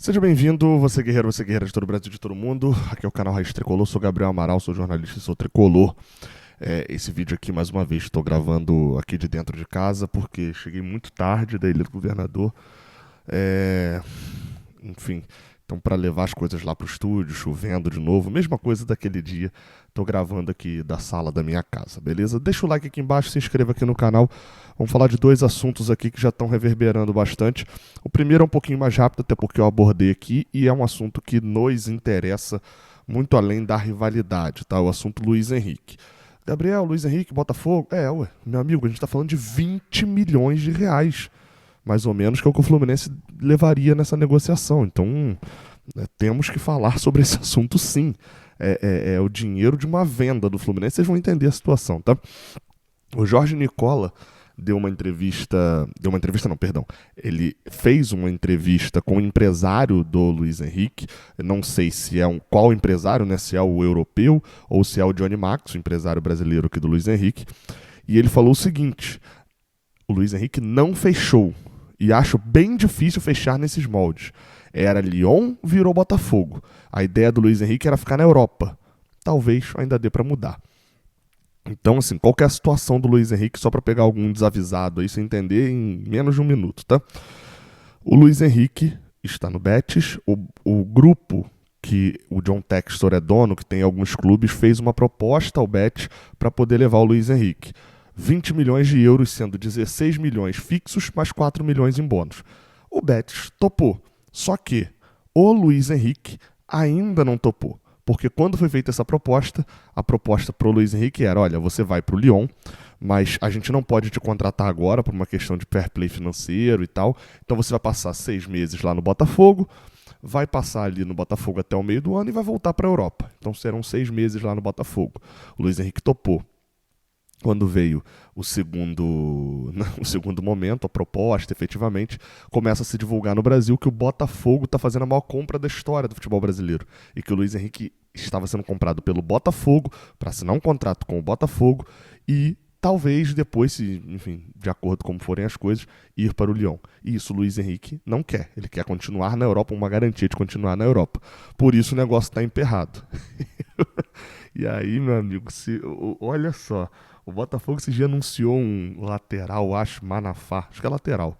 Seja bem-vindo, você guerreira de todo o Brasil, de todo mundo. Aqui é o canal Raiz Tricolor, sou Gabriel Amaral, sou jornalista e sou tricolor. Esse vídeo aqui, mais uma vez, estou gravando aqui de dentro de casa, porque cheguei muito tarde da Ilha do Governador. É, Enfim, então para levar as coisas lá pro estúdio, chovendo de novo, mesma coisa daquele dia, tô gravando aqui da sala da minha casa, beleza? Deixa o like aqui embaixo, se inscreva aqui no canal. Vamos falar de dois assuntos aqui que já estão reverberando bastante. O primeiro é um pouquinho mais rápido, até porque eu abordei aqui, e é um assunto que nos interessa muito além da rivalidade, tá? O assunto Luiz Henrique. Gabriel, Luiz Henrique, Botafogo. Meu amigo, a gente tá falando de 20 milhões de reais mais ou menos, que é o que o Fluminense levaria nessa negociação. Então, temos que falar sobre esse assunto sim. É o dinheiro de uma venda do Fluminense, vocês vão entender a situação, tá? O Jorge Nicola ele fez uma entrevista com o empresário do Luiz Henrique, não sei se é qual empresário, né, se é o europeu ou se é o Johnny Max, o empresário brasileiro aqui do Luiz Henrique, e ele falou o seguinte: o Luiz Henrique não fechou. E acho bem difícil fechar nesses moldes. Era Lyon, virou Botafogo. A ideia do Luiz Henrique era ficar na Europa. Talvez ainda dê para mudar. Então, assim, qual que é a situação do Luiz Henrique, só para pegar algum desavisado aí, sem entender, em menos de um minuto, tá? O Luiz Henrique está no Betis. O grupo que o John Textor é dono, que tem alguns clubes, fez uma proposta ao Betis para poder levar o Luiz Henrique. 20 milhões de euros, sendo 16 milhões fixos, mais 4 milhões em bônus. O Betis topou. Só que o Luiz Henrique ainda não topou. Porque quando foi feita essa proposta, a proposta para o Luiz Henrique era: olha, você vai para o Lyon, mas a gente não pode te contratar agora por uma questão de fair play financeiro e tal. Então você vai passar 6 meses lá no Botafogo, vai passar ali no Botafogo até o meio do ano e vai voltar para a Europa. Então serão 6 meses lá no Botafogo. O Luiz Henrique topou. Quando veio o segundo momento, a proposta, efetivamente, começa a se divulgar no Brasil que o Botafogo está fazendo a maior compra da história do futebol brasileiro. E que o Luiz Henrique estava sendo comprado pelo Botafogo para assinar um contrato com o Botafogo e talvez depois, enfim, de acordo com como forem as coisas, ir para o Lyon. E isso o Luiz Henrique não quer. Ele quer continuar na Europa, uma garantia de continuar na Europa. Por isso o negócio está emperrado. E aí, meu amigo, olha só, o Botafogo esse dia anunciou um lateral, Manafá, acho que é lateral.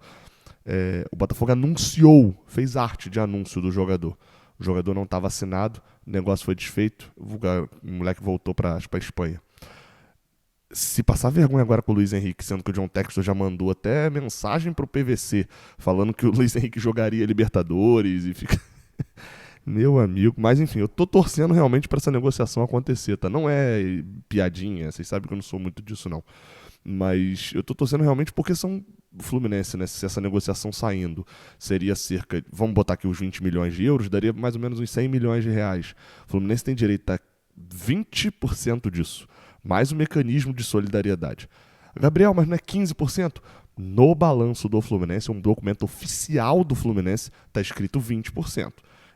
O Botafogo fez arte de anúncio do jogador. O jogador não estava assinado, o negócio foi desfeito, o moleque voltou para a Espanha. Se passar vergonha agora com o Luiz Henrique, sendo que o John Textor já mandou até mensagem pro PVC, falando que o Luiz Henrique jogaria Libertadores e fica... Meu amigo, mas enfim, eu tô torcendo realmente para essa negociação acontecer, tá? Não é piadinha, vocês sabem que eu não sou muito disso, não. Mas eu tô torcendo realmente porque são o Fluminense, né? Se essa negociação saindo seria cerca, vamos botar aqui os 20 milhões de euros, daria mais ou menos uns 100 milhões de reais. O Fluminense tem direito a 20% disso, mais o mecanismo de solidariedade. Gabriel, mas não é 15%? No balanço do Fluminense, um documento oficial do Fluminense, tá escrito 20%.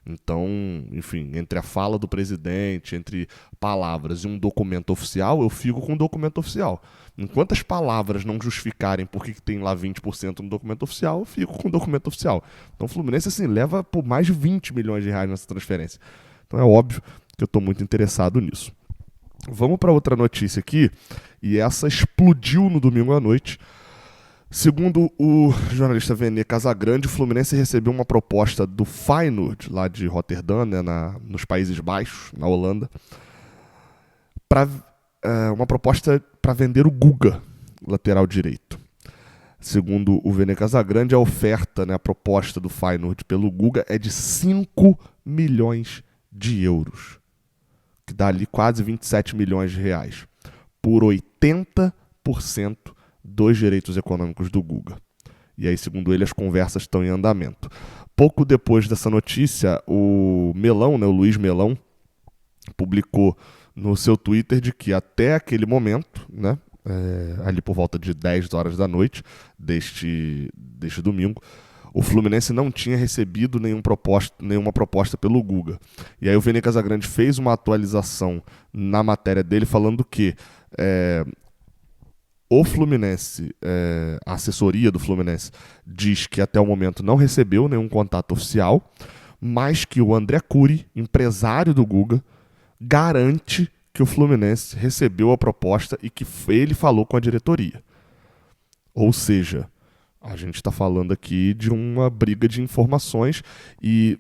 Então, enfim, entre a fala do presidente, entre palavras e um documento oficial, eu fico com o documento oficial. Enquanto as palavras não justificarem por que tem lá 20% no documento oficial, eu fico com o documento oficial. Então o Fluminense, assim, leva por mais de 20 milhões de reais nessa transferência. Então é óbvio que eu estou muito interessado nisso. Vamos para outra notícia aqui, e essa explodiu no domingo à noite. Segundo o jornalista Vene Casagrande, o Fluminense recebeu uma proposta do Feyenoord, lá de Rotterdam, né, nos Países Baixos, na Holanda, uma proposta para vender o Guga, lateral direito. Segundo o Vene Casagrande, a oferta, né, a proposta do Feyenoord pelo Guga é de 5 milhões de euros, que dá ali quase 27 milhões de reais, por 80% dos direitos econômicos do Guga. E aí, segundo ele, as conversas estão em andamento. Pouco depois dessa notícia, o Melão, né, o Luiz Melão, publicou no seu Twitter de que até aquele momento, né, ali por volta de 10 horas da noite deste domingo, o Fluminense não tinha recebido nenhuma proposta pelo Guga. E aí o Vene Casagrande fez uma atualização na matéria dele falando que o Fluminense, a assessoria do Fluminense, diz que até o momento não recebeu nenhum contato oficial, mas que o André Cury, empresário do Guga, garante que o Fluminense recebeu a proposta e que ele falou com a diretoria. Ou seja, a gente está falando aqui de uma briga de informações e,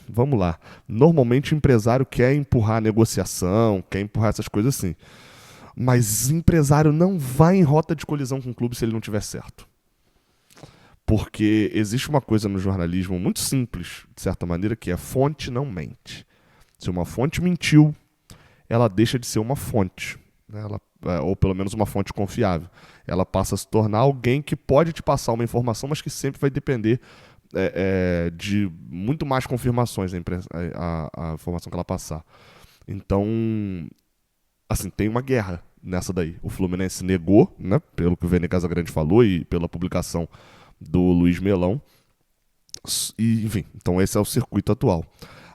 vamos lá, normalmente o empresário quer empurrar a negociação, quer empurrar essas coisas assim. Mas o empresário não vai em rota de colisão com o clube se ele não tiver certo. Porque existe uma coisa no jornalismo muito simples, de certa maneira, que é fonte não mente. Se uma fonte mentiu, ela deixa de ser uma fonte, né? Ou pelo menos uma fonte confiável. Ela passa a se tornar alguém que pode te passar uma informação, mas que sempre vai depender de muito mais confirmações a informação que ela passar. Então, assim, tem uma guerra nessa daí. O Fluminense negou, né, pelo que o Vene Casagrande falou e pela publicação do Luiz Melão. E, enfim, então esse é o circuito atual.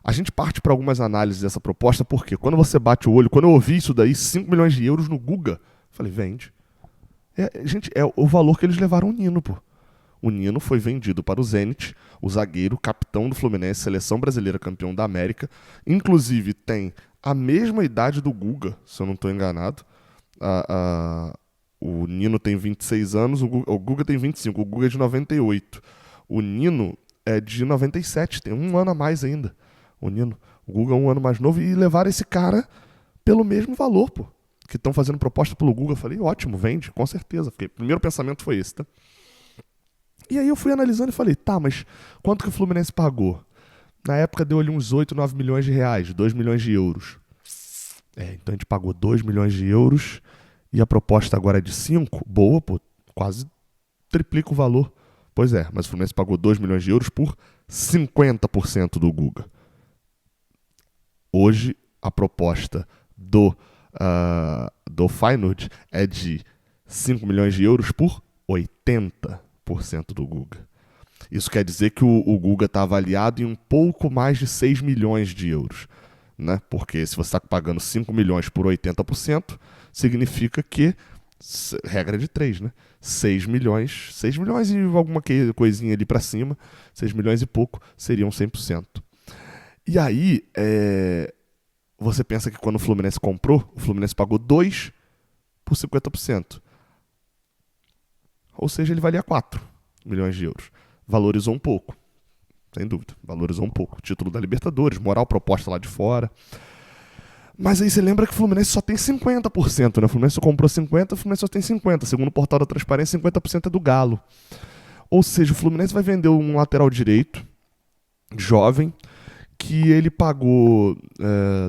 A gente parte para algumas análises dessa proposta, porque quando você bate o olho, quando eu ouvi isso daí, 5 milhões de euros no Guga, eu falei, vende. Gente, é o valor que eles levaram o Nino, pô. O Nino foi vendido para o Zenit, o zagueiro, capitão do Fluminense, seleção brasileira, campeão da América. Inclusive tem a mesma idade do Guga, se eu não estou enganado. O Nino tem 26 anos, o Guga tem 25, o Guga é de 98. O Nino é de 97, tem um ano a mais ainda. O Nino, o Guga é um ano mais novo, e levaram esse cara pelo mesmo valor, pô. Que estão fazendo proposta pelo Guga. Eu falei, ótimo, vende, com certeza. O primeiro pensamento foi esse, tá? E aí eu fui analisando e falei, tá, mas quanto que o Fluminense pagou? Na época deu ali uns 8, 9 milhões de reais, 2 milhões de euros. Então a gente pagou 2 milhões de euros e a proposta agora é de 5. Boa, pô, quase triplica o valor. Pois é, mas o Fluminense pagou 2 milhões de euros por 50% do Guga. Hoje, a proposta do Feyenoord é de 5 milhões de euros por 80% do Guga. Isso quer dizer que o Guga está avaliado em um pouco mais de 6 milhões de euros. Né? Porque se você está pagando 5 milhões por 80%, significa que, regra de 3, né? 6 milhões e alguma coisinha ali para cima, 6 milhões e pouco seriam 100%. E aí, você pensa que quando o Fluminense comprou, o Fluminense pagou 2 por 50%. Ou seja, ele valia 4 milhões de euros. Valorizou um pouco, sem dúvida, valorizou um pouco. Título da Libertadores, moral proposta lá de fora. Mas aí você lembra que o Fluminense só tem 50%, né? O Fluminense comprou 50%, o Fluminense só tem 50%. Segundo o portal da Transparência, 50% é do Galo. Ou seja, o Fluminense vai vender um lateral direito, jovem, que ele pagou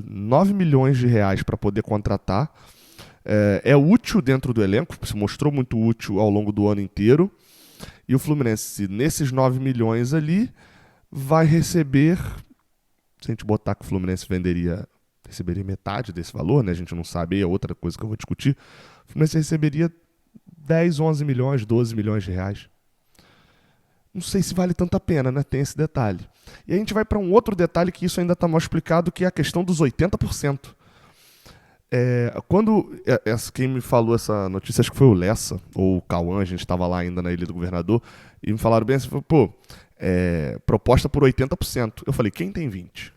9 milhões de reais para poder contratar. É útil dentro do elenco, se mostrou muito útil ao longo do ano inteiro. E o Fluminense, nesses 9 milhões ali, vai receber, se a gente botar que o Fluminense receberia metade desse valor, né? A gente não sabe, é outra coisa que eu vou discutir. O Fluminense receberia 10, 11 milhões, 12 milhões de reais. Não sei se vale tanta pena, né? Tem esse detalhe. E a gente vai para um outro detalhe que isso ainda está mal explicado, que é a questão dos 80%. Quem me falou essa notícia, acho que foi o Lessa, ou o Cauã, a gente estava lá ainda na Ilha do Governador, e me falaram bem assim, proposta por 80%. Eu falei, quem tem 20%?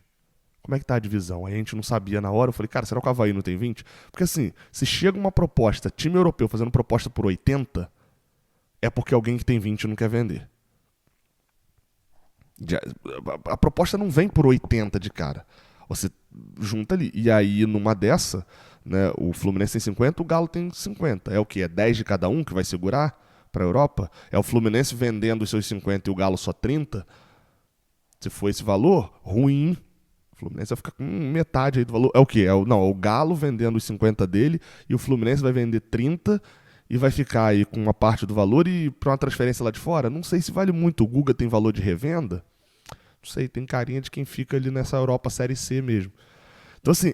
Como é que tá a divisão? Aí a gente não sabia na hora, eu falei, cara, será que o Avaí não tem 20%? Porque assim, se chega uma proposta, time europeu fazendo proposta por 80%, é porque alguém que tem 20% não quer vender. A proposta não vem por 80% de cara. Você junta ali. E aí, numa dessa, né, o Fluminense tem 50%, o Galo tem 50%. É o quê? É 10 de cada um que vai segurar para a Europa? É o Fluminense vendendo os seus 50% e o Galo só 30%? Se for esse valor, ruim. O Fluminense vai ficar com metade aí do valor. É o quê? É o Galo vendendo os 50% dele e o Fluminense vai vender 30% e vai ficar aí com uma parte do valor e para uma transferência lá de fora? Não sei se vale muito. O Guga tem valor de revenda? Não sei, tem carinha de quem fica ali nessa Europa Série C mesmo. Então assim,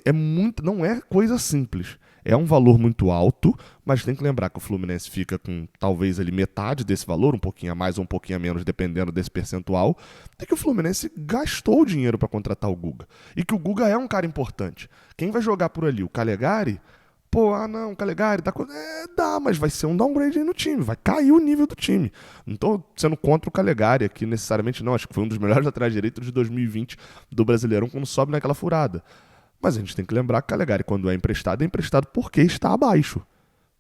não é coisa simples. É um valor muito alto, mas tem que lembrar que o Fluminense fica com talvez ali metade desse valor, um pouquinho a mais ou um pouquinho a menos, dependendo desse percentual, e que o Fluminense gastou o dinheiro para contratar o Guga. E que o Guga é um cara importante. Quem vai jogar por ali? O Calegari? Pô, não, Calegari, dá, mas vai ser um downgrade aí no time, vai cair o nível do time. Não tô sendo contra o Calegari aqui necessariamente, não. Acho que foi um dos melhores laterais direitos de 2020 do Brasileirão quando sobe naquela furada. Mas a gente tem que lembrar que o Calegari, quando é emprestado porque está abaixo.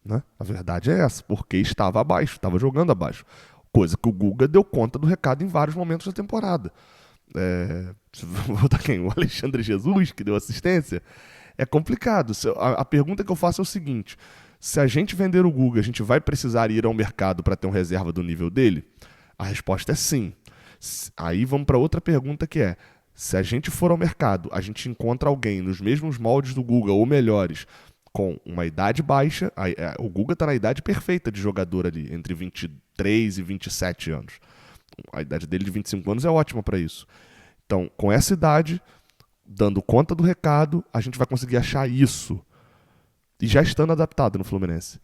Né? A verdade é essa, porque estava abaixo, estava jogando abaixo. Coisa que o Guga deu conta do recado em vários momentos da temporada. Vou botar quem? O Alexandre Jesus, que deu assistência. É complicado. A pergunta que eu faço é o seguinte: se a gente vender o Guga, a gente vai precisar ir ao mercado para ter um reserva do nível dele? A resposta é sim. Aí vamos para outra pergunta que é: se a gente for ao mercado, a gente encontra alguém nos mesmos moldes do Guga ou melhores, com uma idade baixa, o Guga está na idade perfeita de jogador ali, entre 23 e 27 anos. A idade dele de 25 anos é ótima para isso. Então, com essa idade, dando conta do recado, a gente vai conseguir achar isso. E já estando adaptado no Fluminense.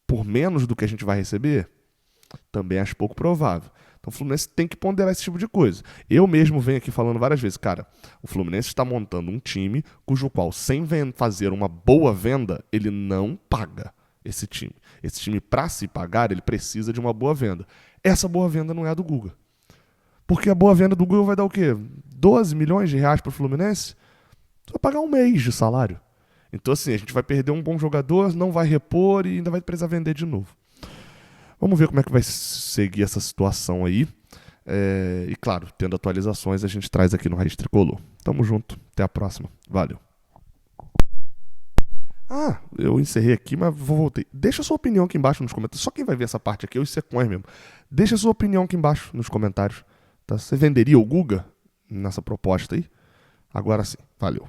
Por menos do que a gente vai receber, também acho pouco provável. Então o Fluminense tem que ponderar esse tipo de coisa. Eu mesmo venho aqui falando várias vezes, cara, o Fluminense está montando um time cujo qual, sem fazer uma boa venda, ele não paga esse time. Esse time, para se pagar, ele precisa de uma boa venda. Essa boa venda não é a do Guga. Porque a boa venda do Guga vai dar o quê? 12 milhões de reais para o Fluminense? Você vai pagar um mês de salário. Então assim, a gente vai perder um bom jogador, não vai repor e ainda vai precisar vender de novo. Vamos ver como é que vai seguir essa situação aí. E claro, tendo atualizações, a gente traz aqui no Raiz Tricolor. Tamo junto, até a próxima. Valeu. Eu encerrei aqui, mas voltei. Deixa a sua opinião aqui embaixo nos comentários. Só quem vai ver essa parte aqui é os secões mesmo. Deixa a sua opinião aqui embaixo nos comentários. Tá? Você venderia o Guga nessa proposta aí? Agora sim, valeu.